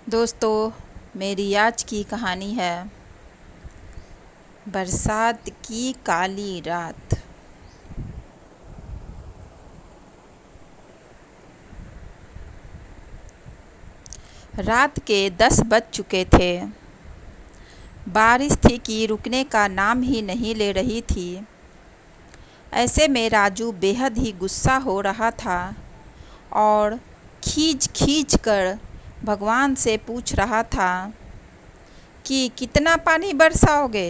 दोस्तों, मेरी आज की कहानी है बरसात की काली रात। रात के 10 बज चुके थे। बारिश थी कि रुकने का नाम ही नहीं ले रही थी। ऐसे में राजू बेहद ही गुस्सा हो रहा था और खींच खींच कर भगवान से पूछ रहा था कि कितना पानी बरसाओगे?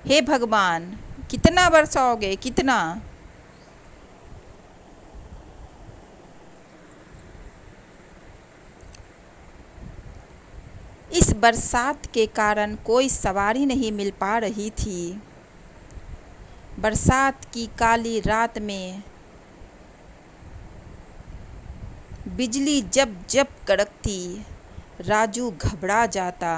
हे भगवान, कितना बरसाओगे? कितना? इस बरसात के कारण कोई सवारी नहीं मिल पा रही थी। बरसात की काली रात में बिजली जब जब कड़कती, राजू घबरा जाता।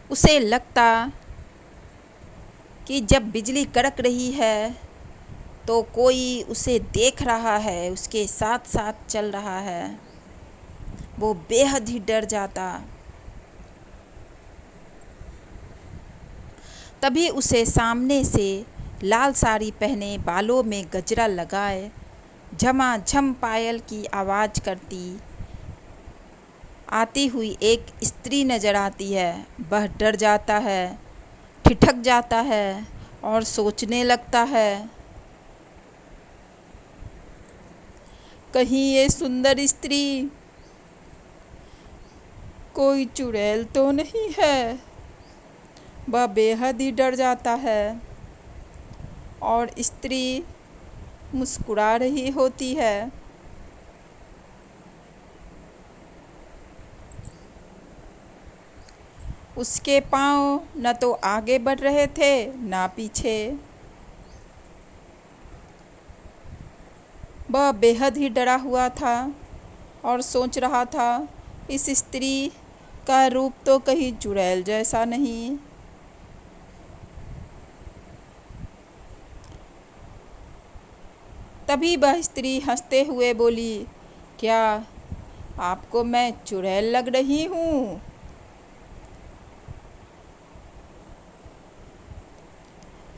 उसे लगता कि जब बिजली कड़क रही है तो कोई उसे देख रहा है, उसके साथ साथ चल रहा है। वो बेहद ही डर जाता। तभी उसे सामने से लाल साड़ी पहने, बालों में गजरा लगाए, झमाझम पायल की आवाज़ करती आती हुई एक स्त्री नजर आती है। वह डर जाता है, ठिठक जाता है और सोचने लगता है, कहीं ये सुंदर स्त्री कोई चुड़ैल तो नहीं है। वह बेहद ही डर जाता है और स्त्री मुस्कुरा रही होती है। उसके पांव न तो आगे बढ़ रहे थे न पीछे। वह बेहद ही डरा हुआ था और सोच रहा था, इस स्त्री का रूप तो कहीं चुड़ैल जैसा नहीं। तभी वह स्त्री हंसते हुए बोली, क्या आपको मैं चुड़ैल लग रही हूँ?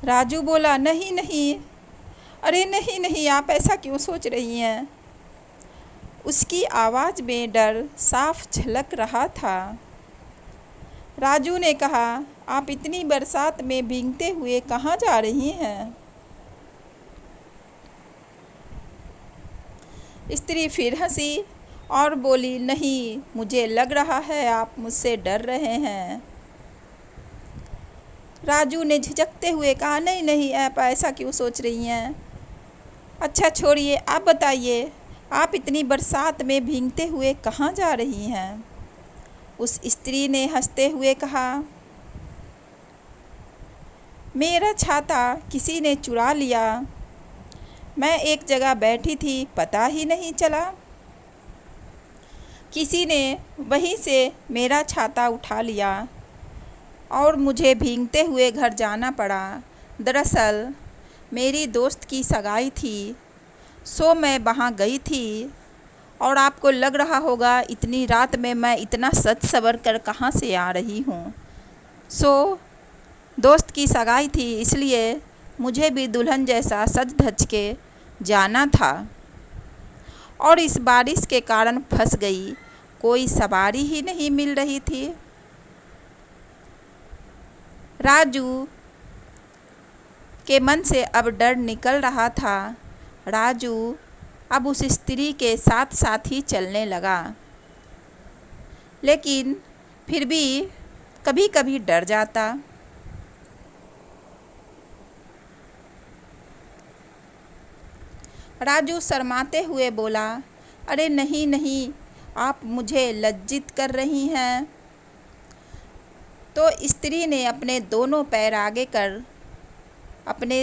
राजू बोला, नहीं नहीं, अरे नहीं नहीं, आप ऐसा क्यों सोच रही हैं? उसकी आवाज़ में डर साफ झलक रहा था। राजू ने कहा, आप इतनी बरसात में भीगते हुए कहाँ जा रही हैं? स्त्री फिर हंसी और बोली, नहीं, मुझे लग रहा है आप मुझसे डर रहे हैं। राजू ने झिझकते हुए कहा, नहीं नहीं, आप ऐसा क्यों सोच रही हैं? अच्छा छोड़िए, आप बताइए, आप इतनी बरसात में भीगते हुए कहाँ जा रही हैं? उस स्त्री ने हंसते हुए कहा, मेरा छाता किसी ने चुरा लिया। मैं एक जगह बैठी थी, पता ही नहीं चला। किसी ने वहीं से मेरा छाता उठा लिया और मुझे भीगते हुए घर जाना पड़ा। दरअसल मेरी दोस्त की सगाई थी, सो मैं वहाँ गई थी। और आपको लग रहा होगा इतनी रात में मैं इतना सज सवर कर कहाँ से आ रही हूँ। सो दोस्त की सगाई थी, इसलिए मुझे भी दुल्हन जैसा सज धज के जाना था और इस बारिश के कारण फंस गई। कोई सवारी ही नहीं मिल रही थी। राजू के मन से अब डर निकल रहा था। राजू अब उस स्त्री के साथ साथ ही चलने लगा, लेकिन फिर भी कभी कभी डर जाता। राजू शर्माते हुए बोला, अरे नहीं नहीं, आप मुझे लज्जित कर रही हैं। तो स्त्री ने अपने दोनों पैर आगे कर अपने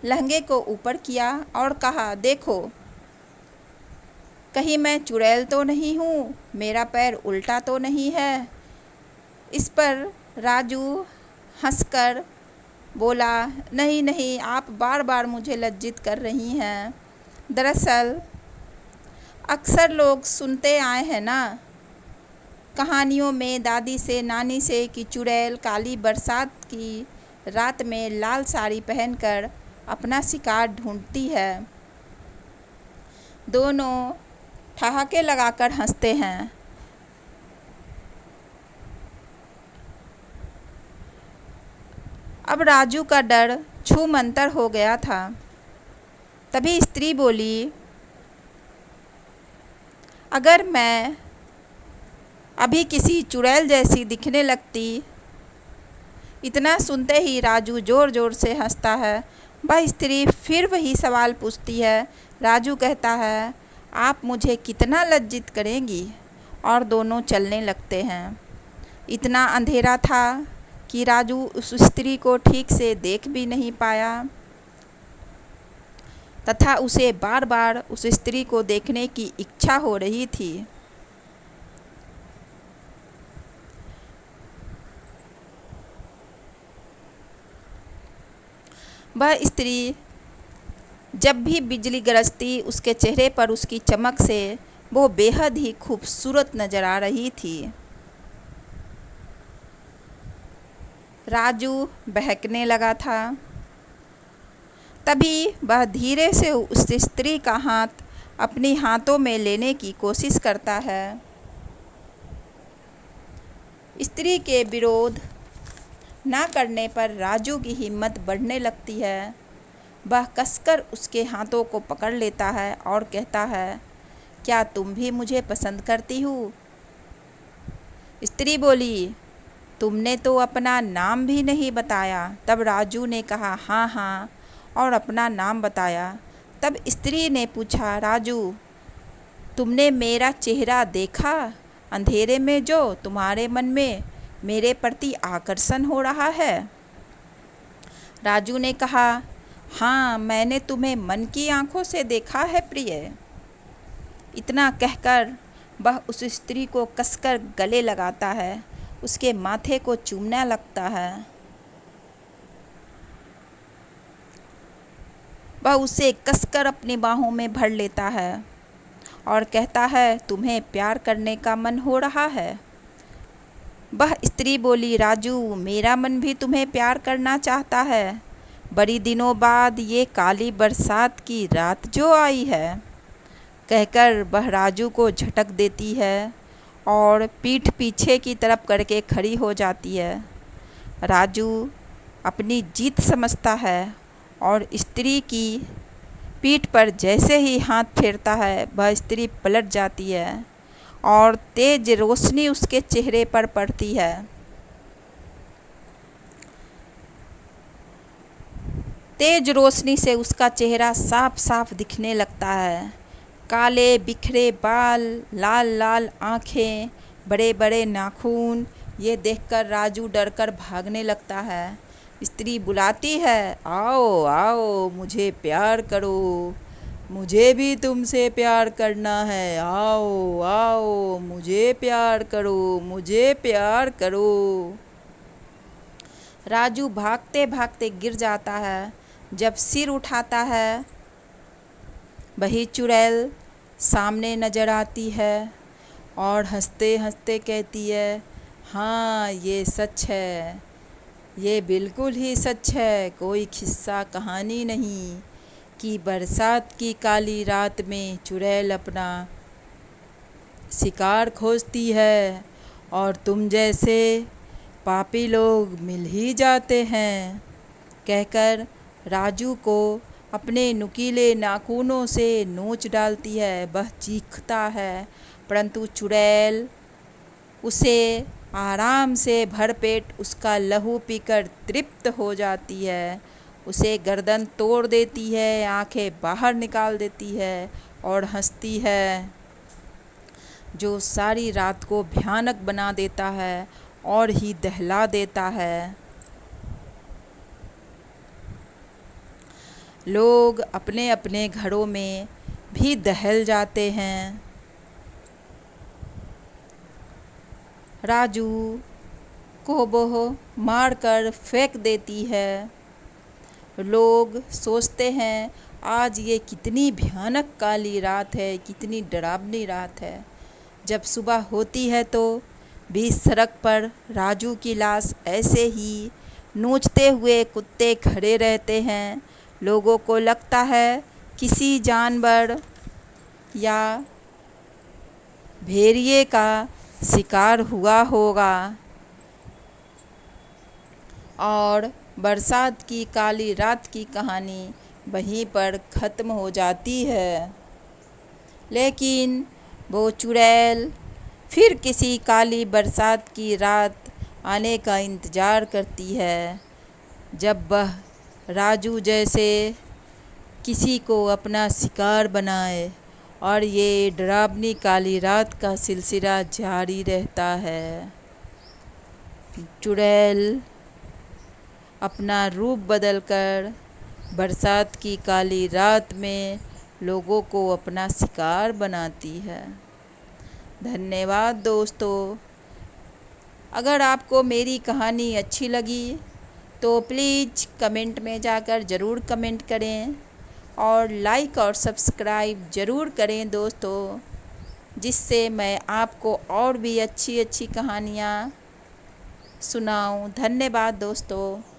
लहंगे को ऊपर किया और कहा, देखो, कहीं मैं चुड़ैल तो नहीं हूँ, मेरा पैर उल्टा तो नहीं है। इस पर राजू हंसकर बोला, नहीं नहीं, आप बार बार मुझे लज्जित कर रही हैं। दरअसल अक्सर लोग सुनते आए हैं ना, कहानियों में दादी से नानी से कि चुड़ैल काली बरसात की रात में लाल साड़ी पहनकर अपना शिकार ढूंढती है। दोनों ठहाके लगाकर हंसते हैं। अब राजू का डर छूमंतर हो गया था। तभी स्त्री बोली, अगर मैं अभी किसी चुड़ैल जैसी दिखने लगती। इतना सुनते ही राजू ज़ोर ज़ोर से हंसता है। वह स्त्री फिर वही सवाल पूछती है। राजू कहता है, आप मुझे कितना लज्जित करेंगी, और दोनों चलने लगते हैं। इतना अंधेरा था कि राजू उस स्त्री को ठीक से देख भी नहीं पाया तथा उसे बार बार उस स्त्री को देखने की इच्छा हो रही थी। वह स्त्री जब भी बिजली गरजती, उसके चेहरे पर उसकी चमक से वो बेहद ही खूबसूरत नजर आ रही थी। राजू बहकने लगा था। तभी वह धीरे से उस स्त्री का हाथ अपने हाथों में लेने की कोशिश करता है। स्त्री के विरोध ना करने पर राजू की हिम्मत बढ़ने लगती है। वह कसकर उसके हाथों को पकड़ लेता है और कहता है, क्या तुम भी मुझे पसंद करती हो? स्त्री बोली, तुमने तो अपना नाम भी नहीं बताया। तब राजू ने कहा, हाँ हाँ, और अपना नाम बताया। तब स्त्री ने पूछा, राजू, तुमने मेरा चेहरा देखा? अंधेरे में जो तुम्हारे मन में मेरे प्रति आकर्षण हो रहा है? राजू ने कहा, हाँ, मैंने तुम्हें मन की आंखों से देखा है प्रिय। इतना कहकर वह उस स्त्री को कसकर गले लगाता है, उसके माथे को चूमने लगता है। वह उसे कसकर अपनी बाहों में भर लेता है और कहता है, तुम्हें प्यार करने का मन हो रहा है? वह स्त्री बोली, राजू, मेरा मन भी तुम्हें प्यार करना चाहता है। बड़ी दिनों बाद ये काली बरसात की रात जो आई है। कहकर वह राजू को झटक देती है और पीठ पीछे की तरफ करके खड़ी हो जाती है। राजू अपनी जीत समझता है और स्त्री की पीठ पर जैसे ही हाथ फेरता है, वह स्त्री पलट जाती है और तेज रोशनी उसके चेहरे पर पड़ती है। तेज रोशनी से उसका चेहरा साफ साफ दिखने लगता है। काले बिखरे बाल, लाल लाल आँखें, बड़े बड़े नाखून। ये देखकर राजू डरकर भागने लगता है। स्त्री बुलाती है, आओ आओ, मुझे प्यार करो, मुझे भी तुमसे प्यार करना है। आओ आओ, मुझे प्यार करो, मुझे प्यार करो। राजू भागते भागते गिर जाता है। जब सिर उठाता है, वही चुड़ैल सामने नजर आती है और हंसते हंसते कहती है, हाँ, ये सच है, ये बिल्कुल ही सच है, कोई खिस्सा कहानी नहीं कि बरसात की काली रात में चुड़ैल अपना शिकार खोजती है और तुम जैसे पापी लोग मिल ही जाते हैं। कहकर राजू को अपने नुकीले नाखूनों से नोच डालती है। वह चीखता है, परंतु चुड़ैल उसे आराम से भरपेट उसका लहू पीकर तृप्त हो जाती है। उसे गर्दन तोड़ देती है, आंखें बाहर निकाल देती है और हंसती है, जो सारी रात को भयानक बना देता है और ही दहला देता है। लोग अपने अपने घरों में भी दहल जाते हैं। राजू को वो मारकर फेंक देती है। लोग सोचते हैं आज ये कितनी भयानक काली रात है, कितनी डरावनी रात है। जब सुबह होती है तो बीच सड़क पर राजू की लाश ऐसे ही नोचते हुए कुत्ते खड़े रहते हैं। लोगों को लगता है किसी जानवर या भेड़िए का शिकार हुआ होगा और बरसात की काली रात की कहानी वहीं पर ख़त्म हो जाती है। लेकिन वो चुड़ैल फिर किसी काली बरसात की रात आने का इंतज़ार करती है, जब वह राजू जैसे किसी को अपना शिकार बनाए और ये डरावनी काली रात का सिलसिला जारी रहता है। चुड़ैल अपना रूप बदलकर बरसात की काली रात में लोगों को अपना शिकार बनाती है। धन्यवाद दोस्तों। अगर आपको मेरी कहानी अच्छी लगी तो प्लीज़ कमेंट में जाकर ज़रूर कमेंट करें और लाइक और सब्सक्राइब ज़रूर करें दोस्तों, जिससे मैं आपको और भी अच्छी अच्छी कहानियाँ सुनाऊं। धन्यवाद दोस्तों।